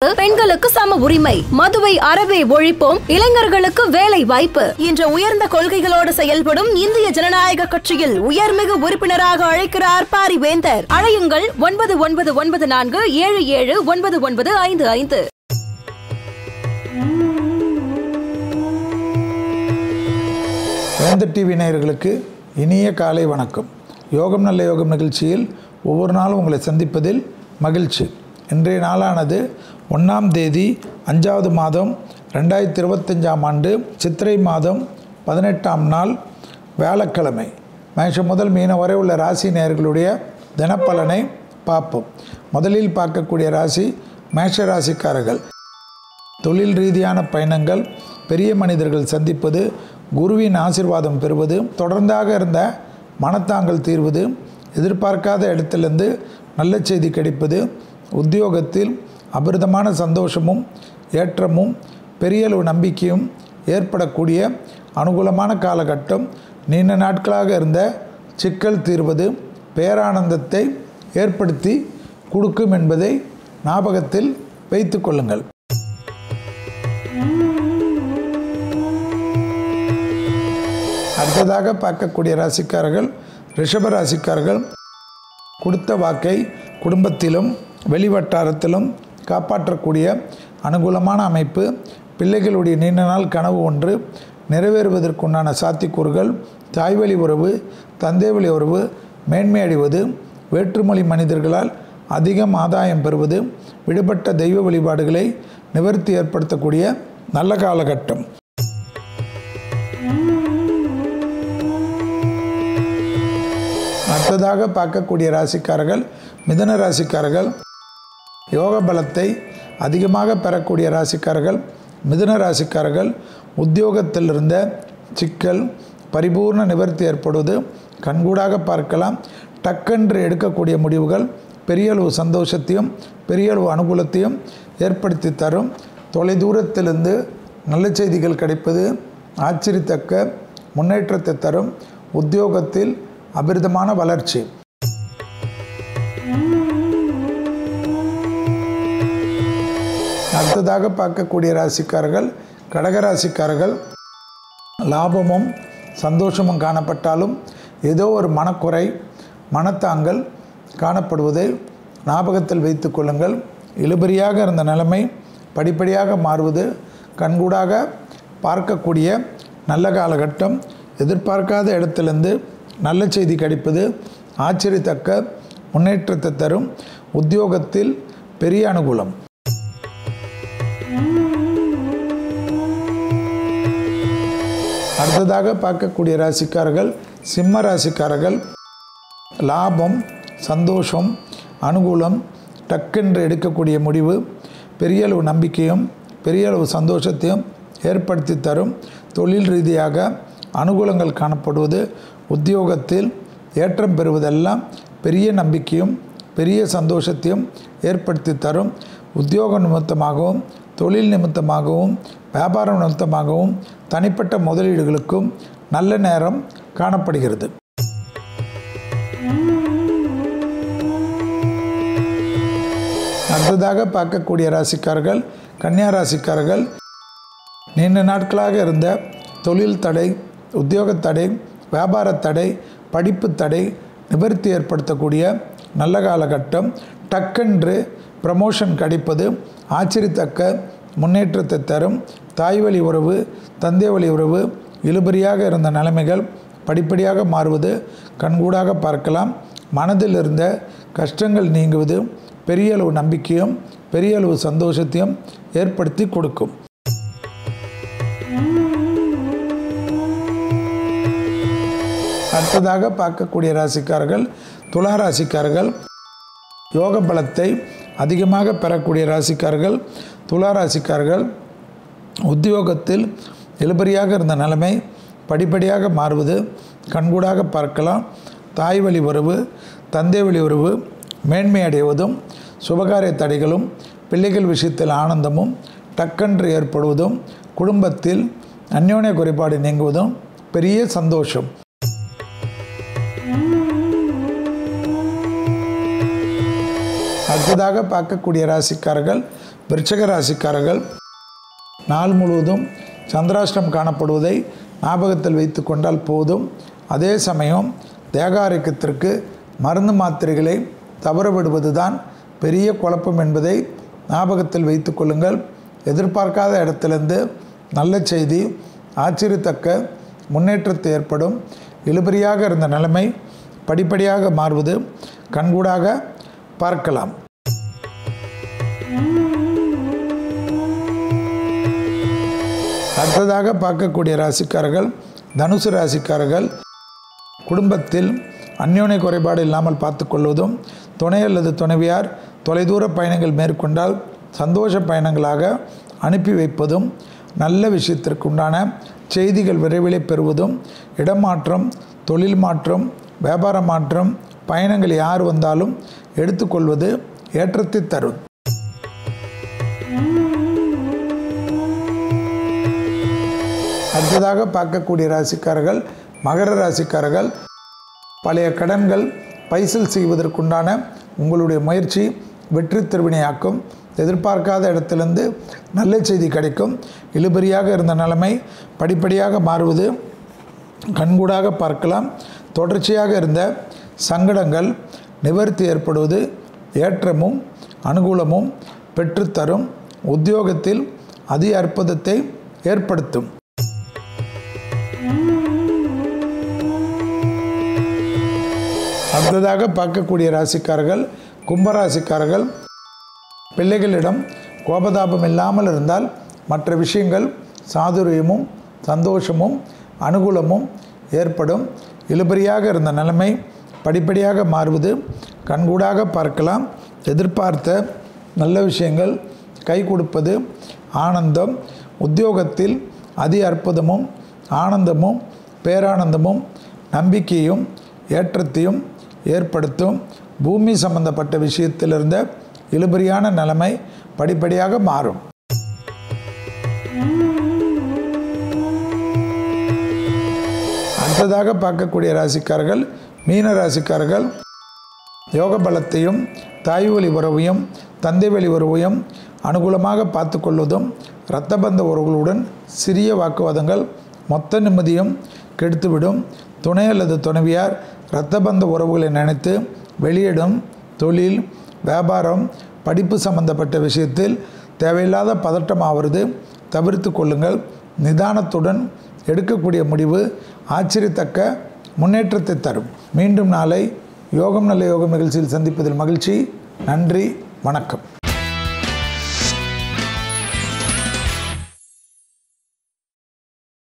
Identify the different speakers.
Speaker 1: பெண்களுக்கு சம உரிமை, மதுவை அறவே ஒழிப்போம், இளைஞர்களுக்கு வேலை வாய்ப்பு என்ற உயர்ந்த கொள்கைகளோடு செயல்படும் இந்திய ஜனநாயக கட்சியில் உயர்மிகு உறுப்பினராக அழைக்கிறார் பாரிவேந்தர். அழையுங்கள் 9914779955.
Speaker 2: வேந்தர் டிவி நேயர்களுக்கு இனிய காலை வணக்கம். யோகம் நல்ல யோகம் நிகழ்ச்சியில் ஒவ்வொரு நாளும் உங்களை சந்திப்பதில் மகிழ்ச்சி. இன்றைய நாளானது 1ஆம் தேதி 5வது மாதம் 2025ஆம் ஆண்டு சித்திரை மாதம் 18ஆம் நாள் வியாழக்கிழமை. மேஷம் முதல் மீனம் வரை உள்ள ராசி நேயர்களுடைய தினப்பலனை பார்ப்போம். முதலில் பார்க்கக்கூடிய ராசி மேஷ ராசிக்காரர்கள். தொழில் ரீதியான பயணங்கள், பெரிய மனிதர்கள் சந்திப்பது, குருவின் ஆசீர்வாதம் பெறுவது, தொடர்ந்தாக இருந்த மனத்தாங்கல் தீர்வது, எதிர்பார்க்காத இடத்திலிருந்து நல்ல செய்தி கிடைப்பது, உத்தியோகத்தில் அபிர்தமான சந்தோஷமும் ஏற்றமும் பெரிய அளவு நம்பிக்கையும் ஏற்படக்கூடிய அனுகூலமான காலகட்டம். நீண்ட நாட்களாக இருந்த சிக்கல் தீர்வது பேரானந்தத்தை ஏற்படுத்தி கொடுக்கும் என்பதை ஞாபகத்தில் வைத்து கொள்ளுங்கள். அடுத்ததாக பார்க்கக்கூடிய ராசிக்காரர்கள் ரிஷப ராசிக்காரர்கள். கொடுத்த வாக்கை குடும்பத்திலும் வெளிவட்டாரத்திலும் காப்பாற்றக்கூடிய அனுகூலமான அமைப்பு. பிள்ளைகளுடைய நீண்ட நாள் கனவு ஒன்று நிறைவேறுவதற்குண்டான சாத்தியக்கூறுகள். தாய்வழி உறவு, தந்தை வழி உறவு மேன்மை அடைவது, வேற்றுமொழி மனிதர்களால் அதிகம் ஆதாயம் பெறுவது, விடுபட்ட தெய்வ வழிபாடுகளை நிவர்த்தி ஏற்படுத்தக்கூடிய நல்ல காலகட்டம். அடுத்ததாக பார்க்கக்கூடிய ராசிக்காரர்கள் மிதுன ராசிக்காரர்கள். யோக பலத்தை அதிகமாக பெறக்கூடிய ராசிக்காரர்கள் மிதுன ராசிக்காரர்கள். உத்தியோகத்தில் இருந்த சிக்கல் பரிபூர்ண நிவர்த்தி ஏற்படுவது கண்கூடாக பார்க்கலாம். டக்கென்று எடுக்கக்கூடிய முடிவுகள் பெரிய அளவு சந்தோஷத்தையும் பெரிய அளவு அனுகூலத்தையும் ஏற்படுத்தி தரும். தொலைதூரத்திலிருந்து நல்ல செய்திகள் கிடைப்பது ஆச்சரியத்தக்க முன்னேற்றத்தை தரும். உத்தியோகத்தில் அபிர்தமான வளர்ச்சி. அடுத்ததாக பார்க்கக்கூடிய ராசிக்காரர்கள் கடகராசிக்காரர்கள். லாபமும் சந்தோஷமும் காணப்பட்டாலும் ஏதோ ஒரு மனக்குறை மனத்தாங்கல் காணப்படுவதை ஞாபகத்தில் வைத்து கொள்ளுங்கள். இழுபறியாக இருந்த நிலைமை படிப்படியாக மாறுவது கண்கூடாக பார்க்கக்கூடிய நல்ல காலகட்டம். எதிர்பார்க்காத இடத்திலிருந்து நல்ல செய்தி கிடைப்பது ஆச்சரியத்தக்க முன்னேற்றத்தை தரும். உத்தியோகத்தில் பெரிய அனுகூலம். அடுத்ததாக பார்க்கக்கூடிய ராசிக்காரர்கள் சிம்ம ராசிக்காரர்கள். லாபம் சந்தோஷம் அனுகூலம் டக்கென்று எடுக்கக்கூடிய முடிவு பெரிய அளவு நம்பிக்கையும் பெரிய அளவு சந்தோஷத்தையும் ஏற்படுத்தி தரும். தொழில் ரீதியாக அனுகூலங்கள் காணப்படுவது, உத்தியோகத்தில் ஏற்றம் பெறுவதெல்லாம் பெரிய நம்பிக்கையும் பெரிய சந்தோஷத்தையும் ஏற்படுத்தி தரும். உத்தியோக நிமித்தமாகவும் தொழில் நிமித்தமாகவும் வியாபார நிமித்தமாகவும் தனிப்பட்ட முதலீடுகளுக்கும் நல்ல நேரம் காணப்படுகிறது. அடுத்ததாக பார்க்கக்கூடிய ராசிக்காரர்கள் கன்னியா ராசிக்காரர்கள். நீண்ட நாட்களாக இருந்த தொழில் தடை, உத்தியோக தடை, வியாபார தடை, படிப்பு தடை நிவர்த்தி ஏற்படுத்தக்கூடிய நல்ல காலகட்டம். டக்கென்று ப்ரமோஷன் கிடைப்பது ஆச்சரியத்தக்க முன்னேற்றத்தை தரும். தாய்வழி உறவு, தந்தை வழி உறவு இழுபறியாக இருந்த நிலைமைகள் படிப்படியாக மாறுவது கண்கூடாக பார்க்கலாம். மனதில் இருந்த கஷ்டங்கள் நீங்குவது பெரிய அளவு நம்பிக்கையும் பெரிய அளவு சந்தோஷத்தையும் ஏற்படுத்தி கொடுக்கும். அடுத்ததாக பார்க்கக்கூடிய ராசிக்காரர்கள் துலா ராசிக்காரர்கள். யோக பலத்தை அதிகமாக பெறக்கூடிய ராசிக்காரர்கள் துலா ராசிக்காரர்கள். உத்தியோகத்தில் இழுபறியாக இருந்த நிலைமை படிப்படியாக மாறுவது கண்கூடாக பார்க்கலாம். தாய் வழி உறவு, தந்தை வழி உறவு மேன்மை அடைவதும், சுபகாரிய தடைகளும் பிள்ளைகள் விஷயத்தில் ஆனந்தமும் டக்கென்று ஏற்படுவதும், குடும்பத்தில் அந்யோன்ய குறைபாடு நீங்குவதும் பெரிய சந்தோஷம். அடுத்ததாக பார்க்கக்கூடிய ராசிக்காரர்கள் விருச்சிக ராசிக்காரர்கள் நாள் முழுவதும் சந்திராஷ்டம் காணப்படுவதை ஞாபகத்தில் வைத்து கொண்டால் போதும். அதே சமயம் தேக ஆரோக்கியத்திற்கு மருந்து மாத்திரைகளை தவற விடுவது தான் பெரிய குழப்பம் என்பதை ஞாபகத்தில் வைத்து கொள்ளுங்கள். எதிர்பார்க்காத இடத்திலிருந்து நல்ல செய்தி, ஆச்சரியத்தக்க முன்னேற்றத்தை ஏற்படும். இழுபறியாக இருந்த நிலைமை படிப்படியாக மாறுவது கண்கூடாக பார்க்கலாம். அடுத்ததாக பார்க்கக்கூடிய ராசிக்காரர்கள் தனுசு ராசிக்காரர்கள். குடும்பத்தில் அந்யோன்ய குறைபாடு இல்லாமல் பார்த்து கொள்வதும், துணை அல்லது துணைவியார் தொலைதூர பயணங்கள் மேற்கொண்டால் சந்தோஷ பயணங்களாக அனுப்பி வைப்பதும், நல்ல விஷயத்திற்கு உண்டான செய்திகள் விரைவிலே பெறுவதும், இடமாற்றம், தொழில் மாற்றம், வியாபார மாற்றம், பயணங்கள் யார் வந்தாலும் எடுத்துக்கொள்வது ஏற்றத்தை தரும். அடுத்ததாக பார்க்கக்கூடிய ராசிக்காரர்கள் மகர ராசிக்காரர்கள். பழைய கடன்கள் பைசல் செய்வதற்குண்டான உங்களுடைய முயற்சி வெற்றி திருவினையாக்கும். எதிர்பார்க்காத இடத்திலிருந்து நல்ல செய்தி கிடைக்கும். இழுபறியாக இருந்த நிலைமை படிப்படியாக மாறுவது கண்கூடாக பார்க்கலாம். தொடர்ச்சியாக இருந்த சங்கடங்கள் நிவர்த்தி ஏற்படுவது ஏற்றமும் அனுகூலமும் பெற்றுத்தரும். உத்தியோகத்தில் அதி அற்புதத்தை ஏற்படுத்தும். அடுத்ததாக பார்க்கக்கூடிய ராசிக்காரர்கள் கும்பராசிக்காரர்கள். பிள்ளைகளிடம் கோபதாபம் இல்லாமல் இருந்தால் மற்ற விஷயங்கள் சாதுரியமும் சந்தோஷமும் அனுகூலமும் ஏற்படும். இழுபறியாக இருந்த நிலைமை படிப்படியாக மாறுவது கண்கூடாக பார்க்கலாம். எதிர்பார்த்த நல்ல விஷயங்கள் கை கொடுப்பது ஆனந்தம். உத்தியோகத்தில் அதி அற்புதமும் ஆனந்தமும் பேரானந்தமும் நம்பிக்கையும் ஏற்றத்தையும் ஏற்படுத்தும். பூமி சம்பந்தப்பட்ட விஷயத்தில் இருந்த இழுபறியான நிலைமை படிப்படியாக மாறும். அடுத்ததாக பார்க்கக்கூடிய ராசிக்காரர்கள் மீன ராசிக்காரர்கள். யோக பலத்தையும் தாய் வழி உறவையும் தந்தை வழி உறவையும் அனுகூலமாக பார்த்து கொள்வதும், இரத்த பந்த உறவுகளுடன் சிறிய வாக்குவாதங்கள் மொத்த நிம்மதியும் கெடுத்துவிடும். துணை அல்லது துணைவியார் இரத்த பந்த உறவுகளை நினைத்து வெளியிடும் தொழில், வியாபாரம், படிப்பு சம்பந்தப்பட்ட விஷயத்தில் தேவையில்லாத பதட்டம் ஆவது தவிர்த்து கொள்ளுங்கள். நிதானத்துடன் எடுக்கக்கூடிய முடிவு ஆச்சரியத்தக்க முன்னேற்றத்தை தரும். மீண்டும் நாளை யோகம் நல்ல யோகம் நிகழ்ச்சியில் சந்திப்பதில் மகிழ்ச்சி. நன்றி, வணக்கம்.